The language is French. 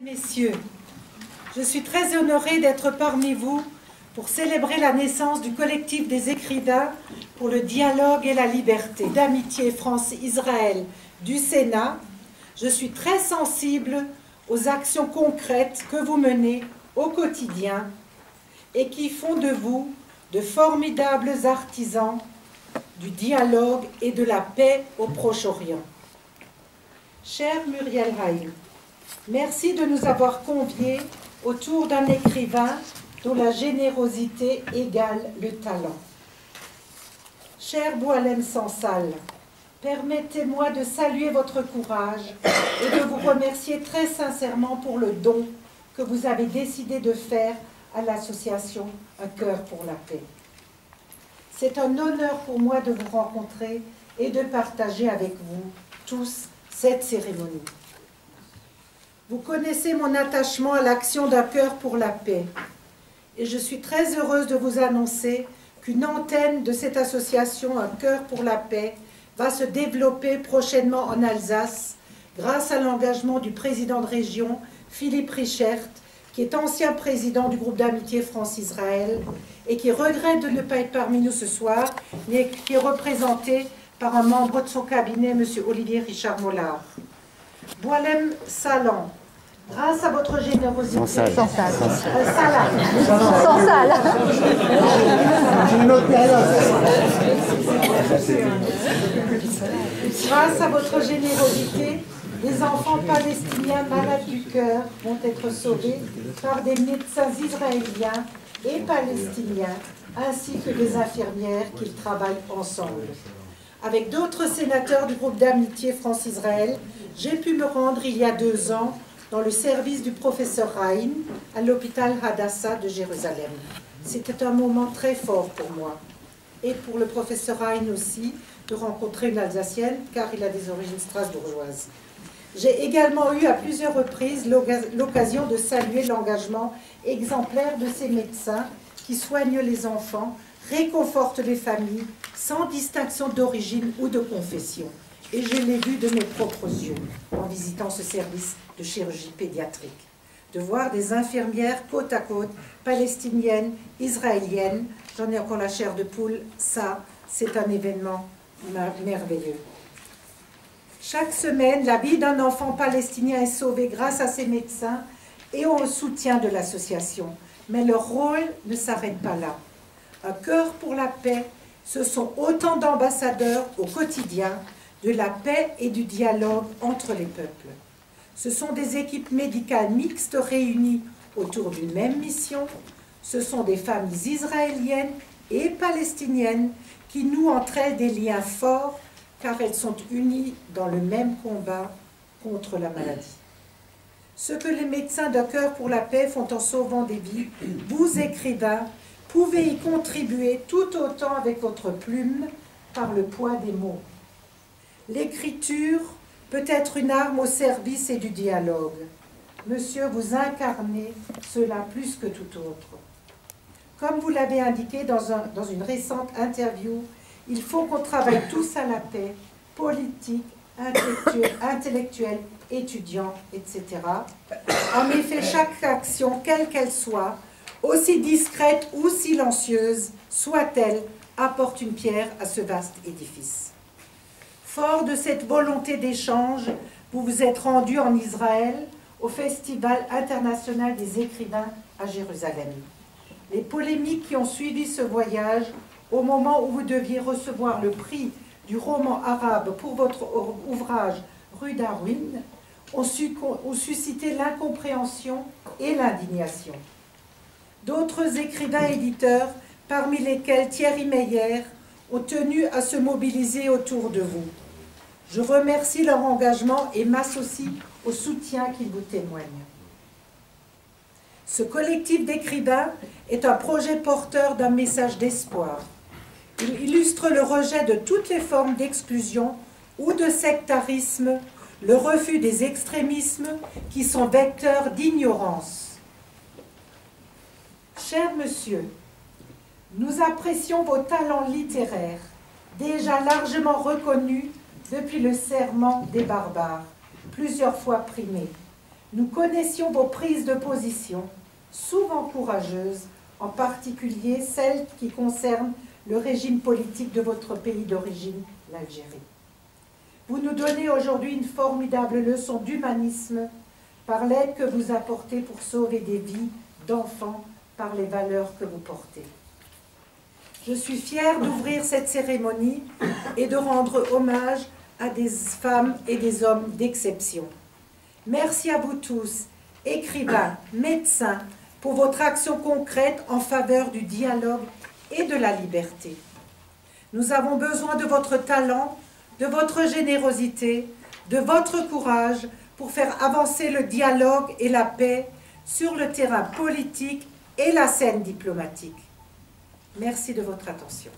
Messieurs, je suis très honorée d'être parmi vous pour célébrer la naissance du collectif des écrivains pour le dialogue et la liberté d'amitié France-Israël du Sénat. Je suis très sensible aux actions concrètes que vous menez au quotidien et qui font de vous de formidables artisans du dialogue et de la paix au Proche-Orient. Cher Muriel Haïm, merci de nous avoir conviés autour d'un écrivain dont la générosité égale le talent. Cher Boualem Sansal, permettez-moi de saluer votre courage et de vous remercier très sincèrement pour le don que vous avez décidé de faire à l'association Un cœur pour la paix. C'est un honneur pour moi de vous rencontrer et de partager avec vous tous cette cérémonie. Vous connaissez mon attachement à l'action d'Un cœur pour la paix et je suis très heureuse de vous annoncer qu'une antenne de cette association Un cœur pour la paix va se développer prochainement en Alsace grâce à l'engagement du président de région, Philippe Richert, qui est ancien président du groupe d'amitié France-Israël et qui regrette de ne pas être parmi nous ce soir, mais qui est représenté par un membre de son cabinet, M. Olivier Richard Mollard. Boualem Salam, grâce à votre générosité... Sansal. Grâce à votre générosité, les enfants palestiniens malades du cœur vont être sauvés par des médecins israéliens et palestiniens, ainsi que des infirmières qui travaillent ensemble. Avec d'autres sénateurs du groupe d'amitié France-Israël, j'ai pu me rendre il y a 2 ans dans le service du professeur Haïm à l'hôpital Hadassah de Jérusalem. C'était un moment très fort pour moi et pour le professeur Haïm aussi de rencontrer une Alsacienne car il a des origines strasbourgeoises. J'ai également eu à plusieurs reprises l'occasion de saluer l'engagement exemplaire de ces médecins qui soignent les enfants, réconfortent les familles sans distinction d'origine ou de confession. Et je l'ai vu de mes propres yeux en visitant ce service de chirurgie pédiatrique. De voir des infirmières côte à côte, palestiniennes, israéliennes, j'en ai encore la chair de poule, ça, c'est un événement merveilleux. Chaque semaine, la vie d'un enfant palestinien est sauvée grâce à ces médecins et au soutien de l'association. Mais leur rôle ne s'arrête pas là. Un cœur pour la paix, ce sont autant d'ambassadeurs au quotidien de la paix et du dialogue entre les peuples. Ce sont des équipes médicales mixtes réunies autour d'une même mission. Ce sont des familles israéliennes et palestiniennes qui nouent entre elles des liens forts car elles sont unies dans le même combat contre la maladie. Ce que les médecins d'Un cœur pour la paix font en sauvant des vies, vous écrivains, pouvez y contribuer tout autant avec votre plume par le poids des mots. L'écriture peut être une arme au service et du dialogue. Monsieur, vous incarnez cela plus que tout autre. Comme vous l'avez indiqué dans une récente interview, il faut qu'on travaille tous à la paix, politique, intellectuelle, étudiants, etc. En effet, chaque action, quelle qu'elle soit, aussi discrète ou silencieuse soit-elle, apporte une pierre à ce vaste édifice. Fort de cette volonté d'échange, vous vous êtes rendu en Israël au Festival international des écrivains à Jérusalem. Les polémiques qui ont suivi ce voyage, au moment où vous deviez recevoir le prix du roman arabe pour votre ouvrage Rue Darwin, ont suscité l'incompréhension et l'indignation. D'autres écrivains éditeurs, parmi lesquels Thierry Meyer, ont tenu à se mobiliser autour de vous. Je remercie leur engagement et m'associe au soutien qu'ils vous témoignent. Ce collectif d'écrivains est un projet porteur d'un message d'espoir. Il illustre le rejet de toutes les formes d'exclusion ou de sectarisme, le refus des extrémismes qui sont vecteurs d'ignorance. Cher monsieur, nous apprécions vos talents littéraires, déjà largement reconnus depuis le Serment des barbares, plusieurs fois primés. Nous connaissions vos prises de position, souvent courageuses, en particulier celles qui concernent le régime politique de votre pays d'origine, l'Algérie. Vous nous donnez aujourd'hui une formidable leçon d'humanisme par l'aide que vous apportez pour sauver des vies d'enfants par les valeurs que vous portez. Je suis fière d'ouvrir cette cérémonie et de rendre hommage à des femmes et des hommes d'exception. Merci à vous tous, écrivains, médecins, pour votre action concrète en faveur du dialogue et de la liberté. Nous avons besoin de votre talent, de votre générosité, de votre courage pour faire avancer le dialogue et la paix sur le terrain politique et la scène diplomatique. Merci de votre attention.